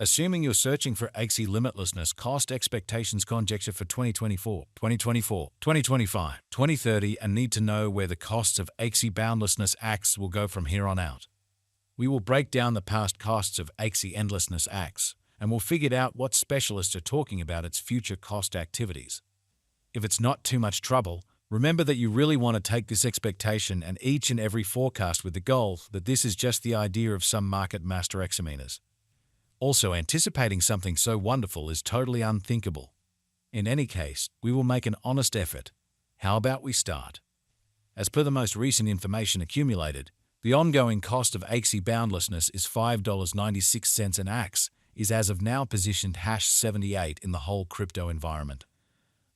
Assuming you're searching for Axie limitlessness cost expectations conjecture for 2024, 2024, 2025, 2030 and need to know where the costs of Axie boundlessness acts will go from here on out. We will break down the past costs of Axie endlessness acts, and we'll figure out what specialists are talking about its future cost activities. If it's not too much trouble, remember that you really want to take this expectation and each and every forecast with the goal that this is just the idea of some market master examiners. Also, anticipating something so wonderful is totally unthinkable. In any case, we will make an honest effort. How about we start? As per the most recent information accumulated, the ongoing cost of Axie boundlessness is $5.96 an axe, is as of now positioned #78 in the whole crypto environment.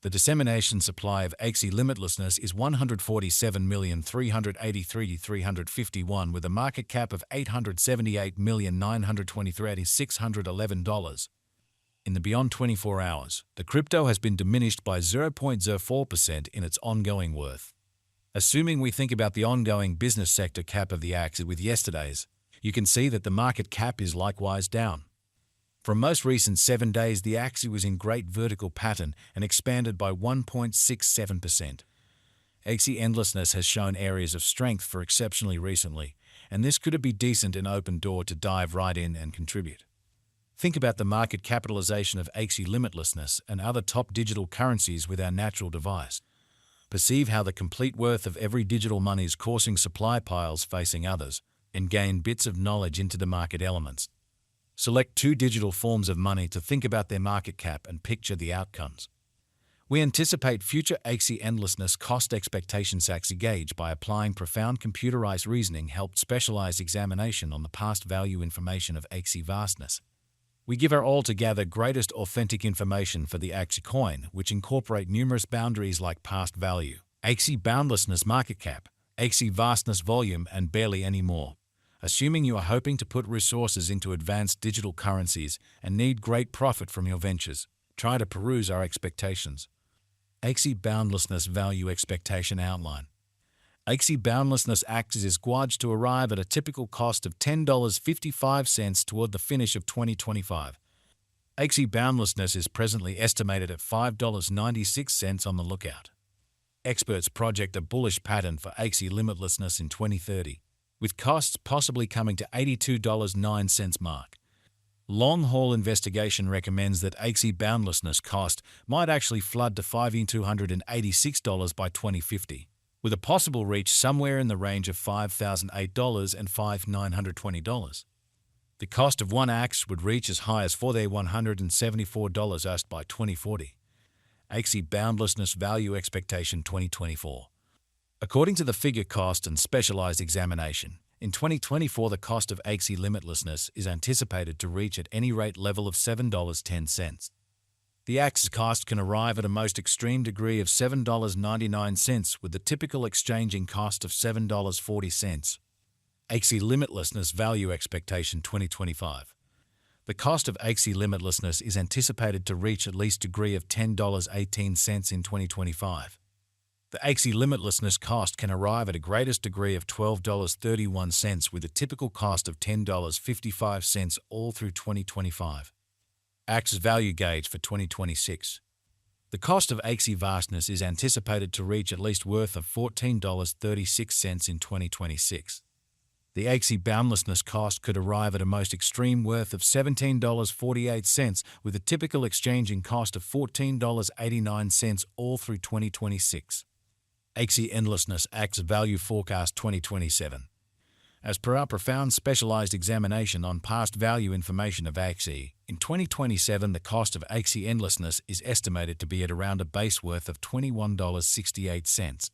The dissemination supply of Axie limitlessness is 147,383,351 with a market cap of $878,923,611. In the beyond 24 hours, the crypto has been diminished by 0.04% in its ongoing worth. Assuming we think about the ongoing business sector cap of the Axie with yesterday's, you can see that the market cap is likewise down. From most recent 7 days, the Axie was in great vertical pattern and expanded by 1.67%. Axie endlessness has shown areas of strength for exceptionally recently, and this could be decent and open door to dive right in and contribute. Think about the market capitalization of Axie limitlessness and other top digital currencies with our natural device. Perceive how the complete worth of every digital money is coursing supply piles facing others, and gain bits of knowledge into the market elements. Select 2 digital forms of money to think about their market cap and picture the outcomes. We anticipate future Axie endlessness cost expectations Axie gauge by applying profound computerized reasoning helped specialized examination on the past value information of Axie vastness. We give our altogether greatest authentic information for the Axie coin, which incorporate numerous boundaries like past value, Axie boundlessness market cap, Axie vastness volume, and barely any more. Assuming you are hoping to put resources into advanced digital currencies and need great profit from your ventures, try to peruse our expectations. Axie boundlessness value expectation outline. Axie boundlessness Axie is gauged to arrive at a typical cost of $10.55 toward the finish of 2025. Axie boundlessness is presently estimated at $5.96 on the lookout. Experts project a bullish pattern for Axie limitlessness in 2030. With costs possibly coming to $82.09 mark. Long-haul investigation recommends that Axie boundlessness cost might actually flood to $5,286 by 2050, with a possible reach somewhere in the range of $5,008 and $5,920. The cost of one axe would reach as high as $4,174 by 2040. Axie boundlessness value expectation 2024. According to the figure cost and specialized examination, in 2024 the cost of Axie limitlessness is anticipated to reach at any rate level of $7.10. The Axie cost can arrive at a most extreme degree of $7.99 with the typical exchanging cost of $7.40. Axie limitlessness value expectation 2025. The cost of Axie limitlessness is anticipated to reach at least degree of $10.18 in 2025. The Axie limitlessness cost can arrive at a greatest degree of $12.31 with a typical cost of $10.55 all through 2025. Axie value gauge for 2026. The cost of Axie vastness is anticipated to reach at least worth of $14.36 in 2026. The Axie boundlessness cost could arrive at a most extreme worth of $17.48 with a typical exchanging cost of $14.89 all through 2026. Axie endlessness Axie value forecast 2027. As per our profound specialized examination on past value information of Axie, in 2027 the cost of Axie endlessness is estimated to be at around a base worth of $21.68.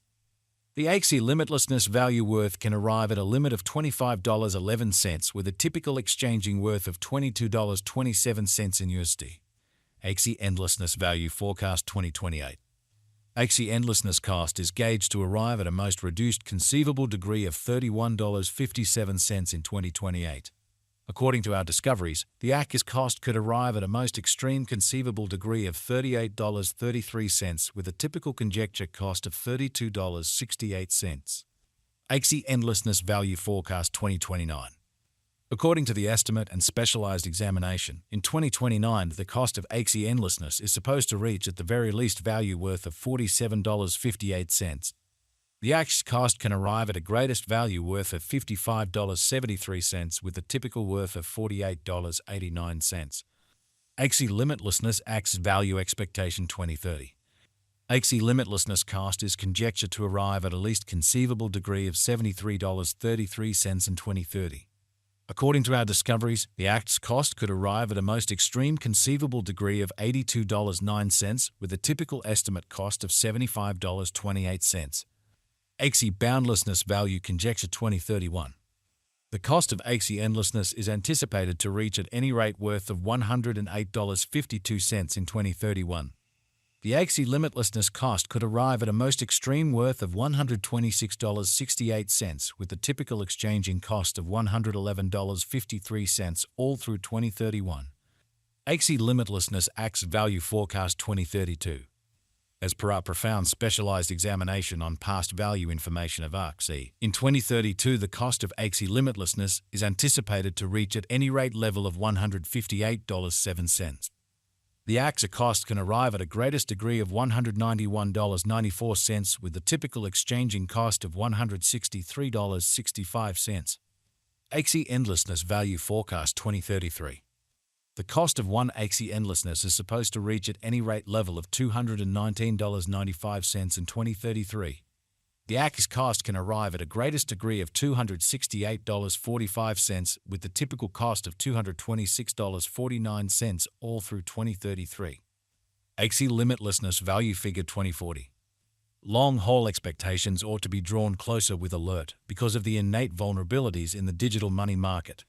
The Axie limitlessness value worth can arrive at a limit of $25.11 with a typical exchanging worth of $22.27 in USD. Axie endlessness value forecast 2028. Axie endlessness cost is gauged to arrive at a most reduced conceivable degree of $31.57 in 2028. According to our discoveries, the Axie cost could arrive at a most extreme conceivable degree of $38.33 with a typical conjecture cost of $32.68. Axie endlessness value forecast 2029. According to the estimate and specialized examination, in 2029 the cost of Axie endlessness is supposed to reach at the very least value worth of $47.58. The Axie cost can arrive at a greatest value worth of $55.73 with a typical worth of $48.89. Axie limitlessness Axie value expectation 2030. Axie limitlessness cost is conjectured to arrive at a least conceivable degree of $73.33 in 2030. According to our discoveries, the Axie cost could arrive at a most extreme conceivable degree of $82.09 with a typical estimate cost of $75.28. Axie boundlessness value conjecture 2031. The cost of Axie endlessness is anticipated to reach at any rate worth of $108.52 in 2031. The Axie limitlessness cost could arrive at a most extreme worth of $126.68 with the typical exchanging cost of $111.53 all through 2031. Axie limitlessness Axie value forecast 2032. As per our profound specialized examination on past value information of Axie, in 2032 the cost of Axie limitlessness is anticipated to reach at any rate level of $158.07. The Axie cost can arrive at a greatest degree of $191.94 with the typical exchanging cost of $163.65. Axie endlessness value forecast 2033. The cost of one Axie endlessness is supposed to reach at any rate level of $219.95 in 2033. The Axie cost can arrive at a greatest degree of $268.45 with the typical cost of $226.49 all through 2033. Axie limitlessness value figure 2040. Long-haul expectations ought to be drawn closer with alert because of the innate vulnerabilities in the digital money market.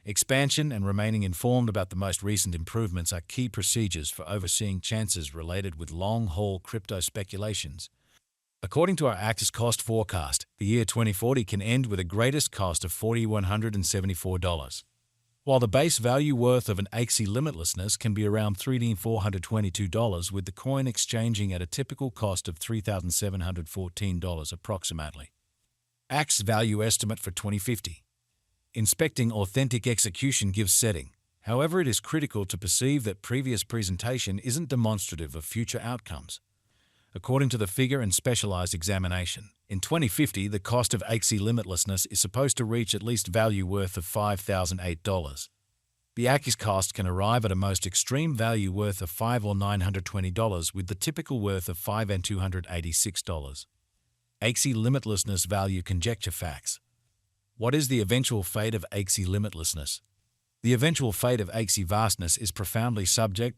Expansion and remaining informed about the most recent improvements are key procedures for overseeing chances related with long-haul crypto speculations. According to our Axie cost forecast, the year 2040 can end with a greatest cost of $4,174. While the base value worth of an Axie limitlessness can be around $3,422 with the coin exchanging at a typical cost of $3,714 approximately. Axie value estimate for 2050. Inspecting authentic execution gives setting. However, it is critical to perceive that previous presentation isn't demonstrative of future outcomes. According to the figure and specialized examination, in 2050 the cost of Axie limitlessness is supposed to reach at least value worth of $5,008. The Axie cost can arrive at a most extreme value worth of $5 or $920 with the typical worth of $5 and $286. Axie limitlessness value conjecture facts. What is the eventual fate of Axie limitlessness? The eventual fate of Axie vastness is profoundly subject